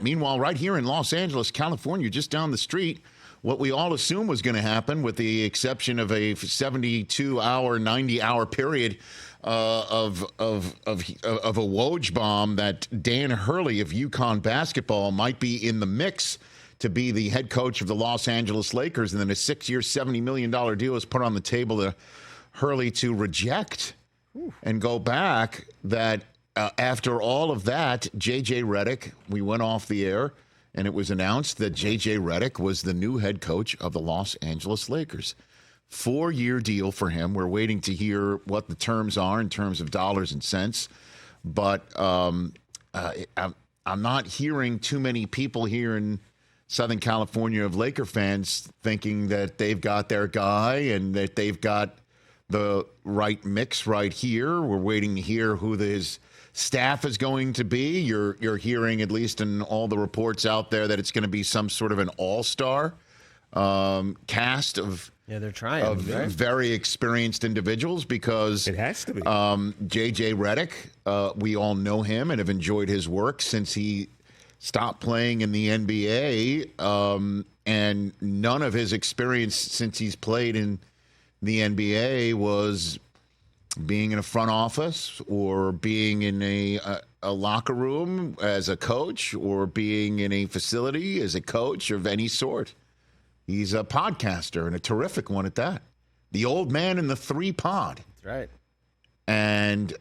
Meanwhile, right here in Los Angeles, California, just down the street, what we all assumed was going to happen, with the exception of a 72-hour, 90-hour period of a Woj bomb, that Dan Hurley of UConn basketball might be in the mix to be the head coach of the Los Angeles Lakers, and then a 6-year, $70 million deal is put on the table to Hurley to reject and go back. That after all of that, J.J. Redick, we went off the air, and it was announced that J.J. Redick was the new head coach of the Los Angeles Lakers. 4-year deal for him. We're waiting to hear what the terms are in terms of dollars and cents. But I'm not hearing too many people here in Southern California of Laker fans thinking that they've got their guy and that they've got the right mix right here. We're waiting to hear who his staff is going to be. You're hearing, at least in all the reports out there, that it's going to be some sort of an all-star cast of they're trying of very experienced individuals, because it has to be. J.J. Redick, we all know him and have enjoyed his work since he stopped playing in the NBA, and none of his experience since he's played in the NBA was being in a front office or being in a locker room as a coach or being in a facility as a coach of any sort. He's a podcaster, and a terrific one at that. The old man in the 3-pod. That's right. And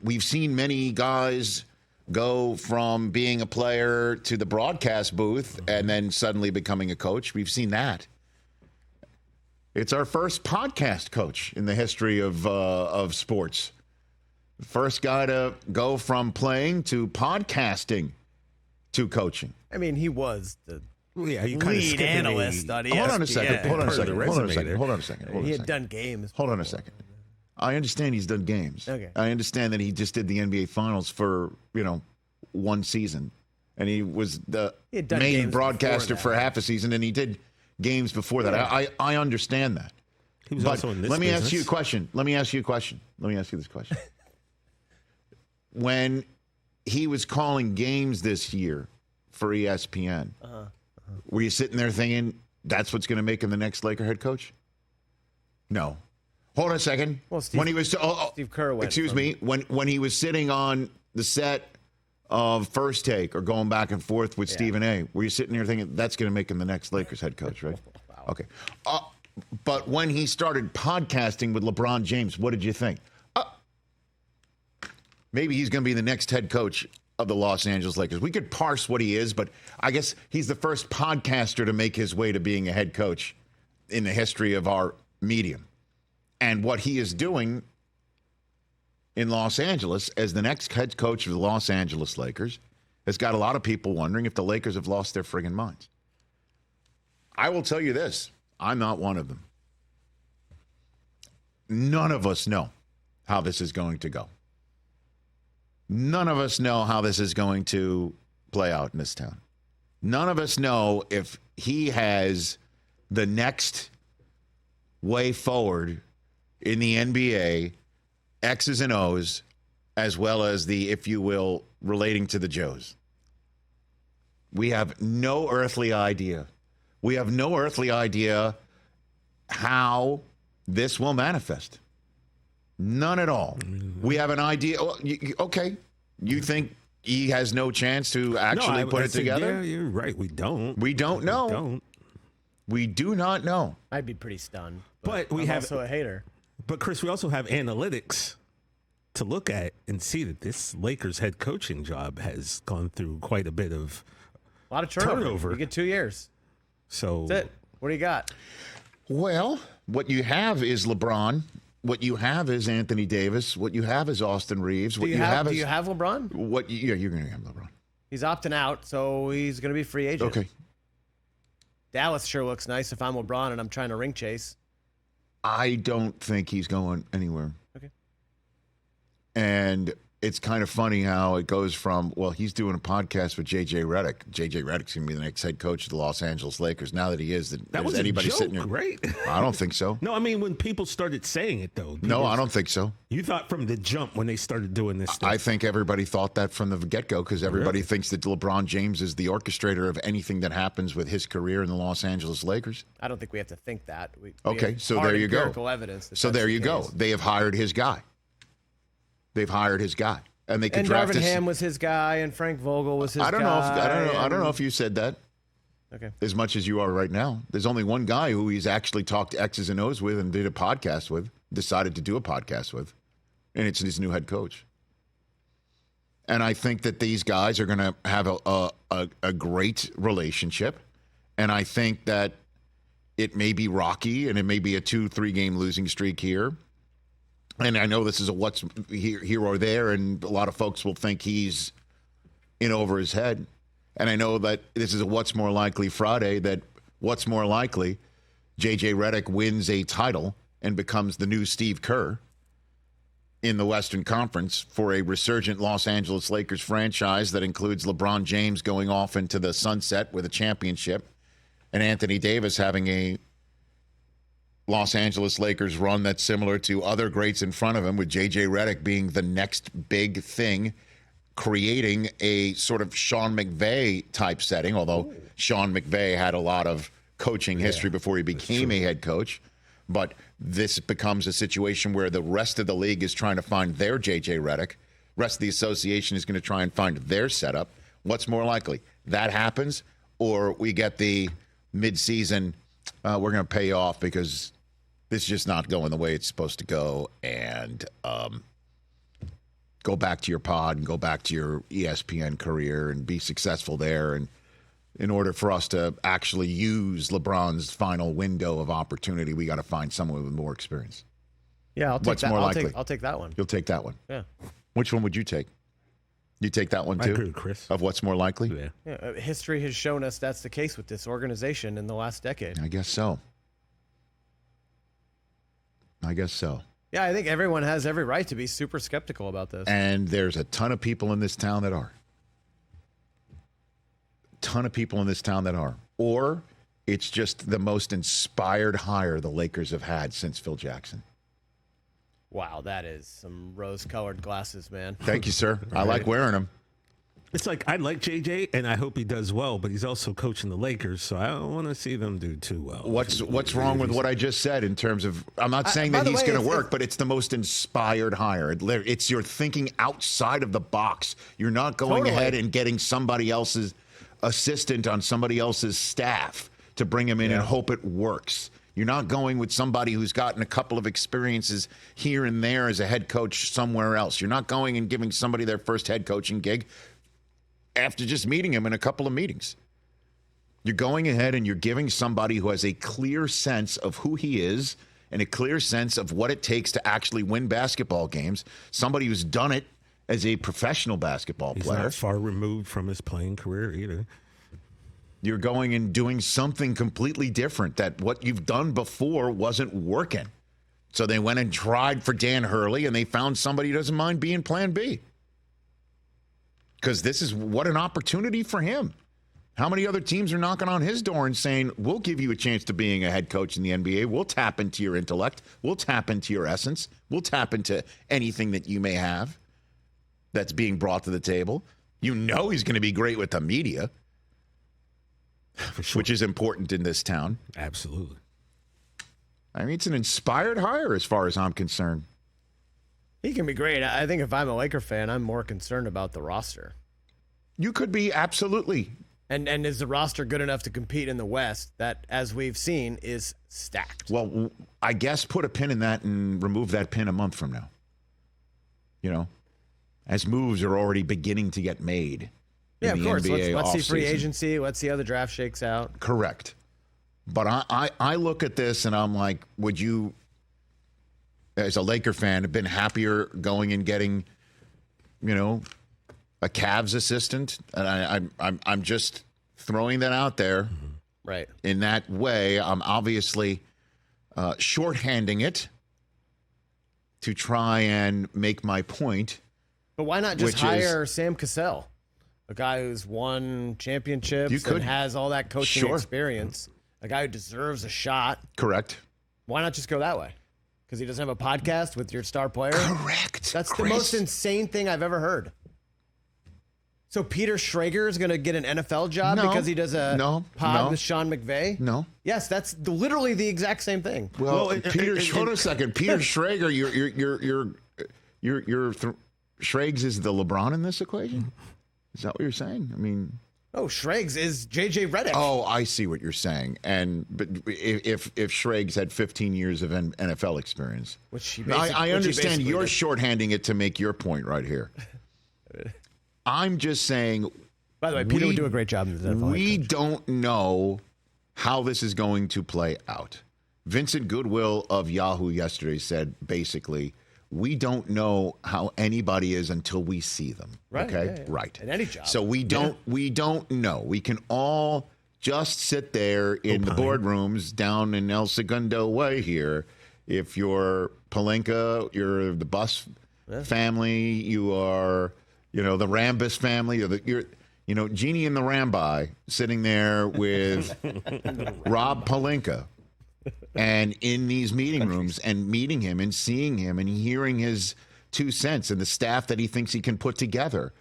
we've seen many guys go from being a player to the broadcast booth and then suddenly becoming a coach. We've seen that. It's our first podcast coach in the history of sports. The first guy to go from playing to podcasting to coaching. I mean, he was the you lead analyst on ESPN. Hold on a second. Hold on a second. He had done games. Hold on a second. I understand he's done games. Okay. I understand that he just did the NBA Finals for, one season. And he was the main broadcaster for half a season, and he did games before that. Yeah. I understand that. He was also in this Let me business. ask you a question. Let me ask you this question. When he was calling games this year for ESPN, were you sitting there thinking that's what's going to make him the next Laker head coach? No. Hold on a second. Well, Steve Kerr went. Excuse me. When he was sitting on the set of First Take or going back and forth with Stephen A., were you sitting there thinking that's going to make him the next Lakers head coach, right? Wow. Okay. But when he started podcasting with LeBron James, what did you think? Maybe he's going to be the next head coach of the Los Angeles Lakers. We could parse what he is, but I guess he's the first podcaster to make his way to being a head coach in the history of our medium. And what he is doing in Los Angeles as the next head coach of the Los Angeles Lakers has got a lot of people wondering if the Lakers have lost their friggin' minds. I will tell you this. I'm not one of them. None of us know how this is going to go. None of us know how this is going to play out in this town. None of us know if he has the next way forward in the NBA, X's and O's, as well as the, if you will, relating to the Joes. We have no earthly idea. We have no earthly idea how this will manifest. None at all. We have an idea. Okay. You think he has no chance to actually put it together? Yeah, you're right. We don't. We don't know. We do not know. I'd be pretty stunned. But I'm also a hater. But, Chris, we also have analytics to look at and see that this Lakers head coaching job has gone through quite a bit of a lot of turnover. You get 2 years. So that's it. What do you got? Well, what you have is LeBron. What you have is Anthony Davis. What you have is Austin Reeves. Do you have LeBron? You're going to have LeBron. He's opting out, so he's going to be free agent. Okay. Dallas sure looks nice if I'm LeBron and I'm trying to ring chase. I don't think he's going anywhere. Okay. And it's kind of funny how it goes from, well, he's doing a podcast with J.J. Redick. J.J. Redick's going to be the next head coach of the Los Angeles Lakers. Now that he is, That was anybody a joke, sitting here? right? I don't think so. No, I mean, when people started saying it, though. No, I don't think so. You thought from the jump when they started doing this stuff. I think everybody thought that from the get-go because everybody thinks that LeBron James is the orchestrator of anything that happens with his career in the Los Angeles Lakers. I don't think we have to think that. We Okay, have so hard there you go. empirical evidence that So that's there the you go. case. They have hired his guy. They've hired his guy, and they could And draft Darvin his. Ham was his guy, and Frank Vogel was his I don't guy. know. I don't know if you said that Okay. as much as you are right now. There's only one guy who he's actually talked X's and O's with and did a podcast with, decided to do a podcast with, and it's his new head coach. And I think that these guys are going to have a great relationship, and I think that it may be rocky, and it may be a 2-3 game losing streak here. And I know this is a what's here or there, and a lot of folks will think he's in over his head. And I know that this is a what's more likely Friday, that what's more likely, J.J. Redick wins a title and becomes the new Steve Kerr in the Western Conference for a resurgent Los Angeles Lakers franchise that includes LeBron James going off into the sunset with a championship and Anthony Davis having a Los Angeles Lakers run that's similar to other greats in front of him, with J.J. Redick being the next big thing, creating a sort of Sean McVay type setting, although Sean McVay had a lot of coaching history before he became a head coach. But this becomes a situation where the rest of the league is trying to find their J.J. Redick. Rest of the association is going to try and find their setup. What's more likely? That happens, or we get the midseason, we're going to pay you off because this is just not going the way it's supposed to go, and go back to your pod and go back to your ESPN career and be successful there. And in order for us to actually use LeBron's final window of opportunity, we got to find someone with more experience. Yeah, I'll take What's that. more I'll likely? I'll take that one. You'll take that one. Yeah. Which one would you take? You take that one I too? agree with Chris. Of what's more likely? Yeah. Yeah. History has shown us that's the case with this organization in the last decade. I guess so. I guess so. Yeah, I think everyone has every right to be super skeptical about this. And there's a ton of people in this town that are. Ton of people in this town that are. Or it's just the most inspired hire the Lakers have had since Phil Jackson. Wow, that is some rose-colored glasses, man. Thank you, sir. I like wearing them. It's like, I like JJ, and I hope he does well, but he's also coaching the Lakers, so I don't want to see them do too well. What's wrong with what I just said in terms of, I'm not saying by that the he's way, going to it's- work, but it's the most inspired hire. It's you're thinking outside of the box. You're not going Totally. ahead and getting somebody else's assistant on somebody else's staff to bring him in and hope it works. You're not going with somebody who's gotten a couple of experiences here and there as a head coach somewhere else. You're not going and giving somebody their first head coaching gig after just meeting him in a couple of meetings. You're going ahead and you're giving somebody who has a clear sense of who he is and a clear sense of what it takes to actually win basketball games, somebody who's done it as a professional basketball He's player. not far removed from his playing career either. You're going and doing something completely different, that what you've done before wasn't working. So they went and tried for Dan Hurley, and they found somebody who doesn't mind being plan B. Because this is what an opportunity for him. How many other teams are knocking on his door and saying, we'll give you a chance to being a head coach in the NBA. We'll tap into your intellect. We'll tap into your essence. We'll tap into anything that you may have that's being brought to the table. You know he's going to be great with the media, For sure. which is important in this town. Absolutely. I mean, it's an inspired hire as far as I'm concerned. He can be great. I think if I'm a Laker fan, I'm more concerned about the roster. You could be absolutely. And is the roster good enough to compete in the West that, as we've seen, is stacked? Well, I guess put a pin in that and remove that pin a month from now. You know, as moves are already beginning to get made. Yeah, in of the course. NBA Let's see free offseason. agency. Let's see how the draft shakes out. Correct. But I look at this and I'm like, would you, as a Laker fan, have been happier going and getting, you know, a Cavs assistant? And I'm just throwing that out there. Right. In that way, I'm obviously shorthanding it to try and make my point. But why not just Which hire Sam Cassell, a guy who's won championships and has all that coaching experience, a guy who deserves a shot? Correct. Why not just go that way? Because he doesn't have a podcast with your star player? Correct. That's Chris. the most insane thing I've ever heard. So Peter Schrager is going to get an NFL job because he does a pod with Sean McVay? No. Yes, that's literally the exact same thing. Well, Peter, hold on a second. Peter Schrager, Schrags is the LeBron in this equation? Is that what you're saying? I mean, Schrags is JJ Redick. Oh, I see what you're saying. But if Schrags had 15 years of NFL experience, I understand you're shorthanding it to make your point right here. I'm just saying. By the way, Peter would do a great job in the NFL. We don't know how this is going to play out. Vincent Goodwill of Yahoo yesterday said basically, we don't know how anybody is until we see them. Right. Okay. Yeah. Right. In any job. So we don't know. We can all just sit there in the boardrooms down in El Segundo Way here. If you're Palenka, you're the Bus family, you are, the Rambus family, you're Jeannie and the Rambi sitting there with Rob Palenka. And in these meeting rooms and meeting him and seeing him and hearing his 2 cents and the staff that he thinks he can put together.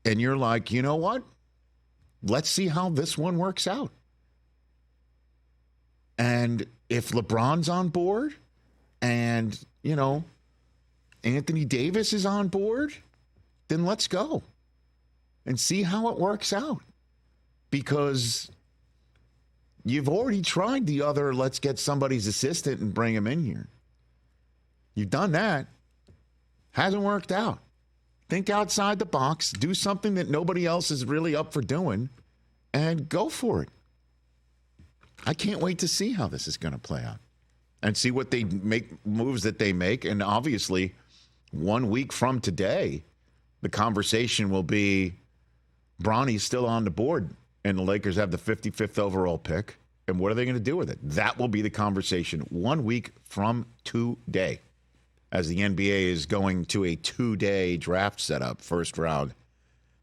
And you're like, you know what? Let's see how this one works out. And if LeBron's on board and, Anthony Davis is on board, then let's go and see how it works out. Because you've already tried the other, let's get somebody's assistant and bring him in here. You've done that. Hasn't worked out. Think outside the box. Do something that nobody else is really up for doing and go for it. I can't wait to see how this is going to play out and see what they make, moves that they make. And obviously, 1 week from today, the conversation will be Bronny's still on the board. And the Lakers have the 55th overall pick. And what are they going to do with it? That will be the conversation 1 week from today, as the NBA is going to a 2-day draft setup. First round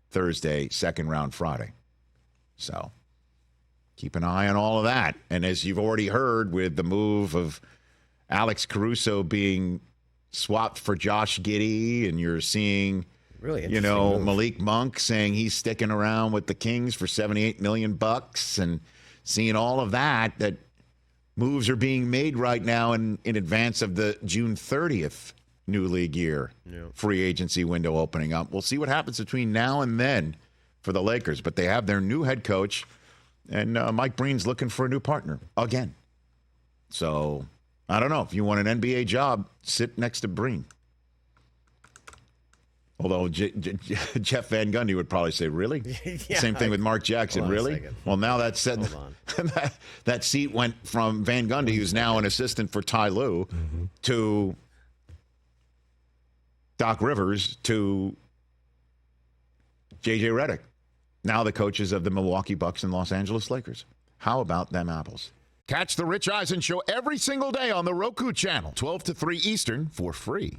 Thursday, second round Friday. So keep an eye on all of that. And as you've already heard with the move of Alex Caruso being swapped for Josh Giddey, and you're seeing really, Malik Monk saying he's sticking around with the Kings for $78 million, and seeing all of that moves are being made right now in advance of the June 30th new league year free agency window opening up. We'll see what happens between now and then for the Lakers, but they have their new head coach, and Mike Breen's looking for a new partner again. So I don't know. If you want an NBA job, sit next to Breen. Although Jeff Van Gundy would probably say, really? Same thing with Mark Jackson, really? Well, now that said, that seat went from Van Gundy, who's now an assistant for Ty Lue, to Doc Rivers, to J.J. Redick, now the coaches of the Milwaukee Bucks and Los Angeles Lakers. How about them apples? Catch the Rich Eisen Show every single day on the Roku channel, 12 to 3 Eastern, for free.